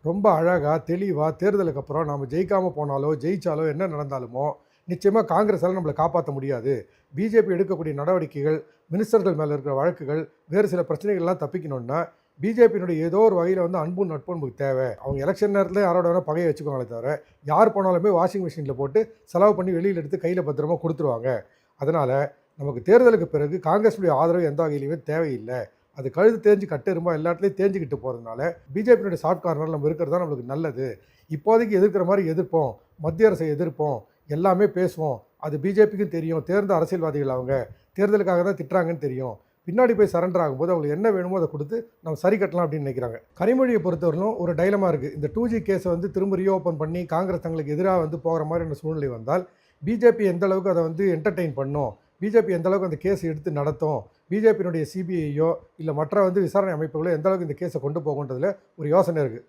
ரொம்ப அழகா, தெளிவா தேர்தலுக்கு அப்புறம் நாம ஜெயிக்காம போனாலோ, ஜெயிச்சாலோ என்ன நடந்தாலுமோ, நிச்சயமா காங்கிரஸால நம்மள காப்பாத்த முடியாது. பிஜேபி எடுக்கக்கூடிய நடவடிக்கைகள், மினிஸ்டர்கள் மேல இருக்கிற வழக்குகள், வேறு சில பிரச்சனைகள்லாம் தப்பிக்கணும்னா, பிஜேபியினுடைய ஏதோ ஒரு வகையில வந்து அன்பும், நட்பும் நமக்கு தேவை. அவங்க எலக்ஷன் நேரத்தில யாரோட வேணா பகைய வச்சுக்குவாங்களே தவிர, யார் போனாலுமே வாஷிங் மிஷின்ல போட்டு செலவு பண்ணி வெளியில எடுத்து கையில பத்திரமா குடுத்துருவாங்க. அதனால நமக்கு தேர்தலுக்கு பிறகு காங்கிரஸுடைய ஆதரவு எந்த வகையிலுமே தேவையில்ல. அது கழுத்து தேஞ்சு கட்டெரும்பா எல்லா இடத்துலயும் தேஞ்சுக்கிட்டு போறதுனால, பிஜேபியினுடைய சாஃப்ட் கார்னர்ல நம்ம இருக்கிறது தான் நம்மளுக்கு நல்லது. இப்போதைக்கு எதிர்க்கிற மாரி எதிர்ப்போம். மத்திய அரசை எதிர்ப்போம். எல்லாமே பேசுவோம். அது பிஜேபிக்கும் தெரியும். தேர்ந்த அரசியல்வாதிகள் அவங்க. தேர்தலுக்காக தான் திட்டுறாங்கன்னு தெரியும். பின்னாடி போய் சரண்டர் ஆகும்போது அவங்களுக்கு என்ன வேணுமோ அத குடுத்து நம்ம சரி கட்டலாம் அப்படின்னு நினைக்கிறாங்க. கனிமொழிய பொறுத்தவரையிலும் ஒரு டைலமா இருக்கு. இந்த 2G கேஸ வந்து திரும்ப ரீஓப்பன் பண்ணி காங்கிரஸ் தங்களுக்கு எதிரா வந்து போகிற மாரியான சூழ்நிலை வந்தால், பிஜேபி எந்த அளவுக்கு அத வந்து என்டர்டெயின் பண்ணும். பிஜேபி எந்த அளவுக்கு அந்த கேஸ் எடுத்து நடத்தும். பிஜேபியினுடைய சிபிஐயோ இல்ல மற்ற வந்து விசாரணை அமைப்புகளோ எந்த அளவுக்கு இந்த கேஸ கொண்டு போகுன்றதுல ஒரு யோசனை இருக்கு.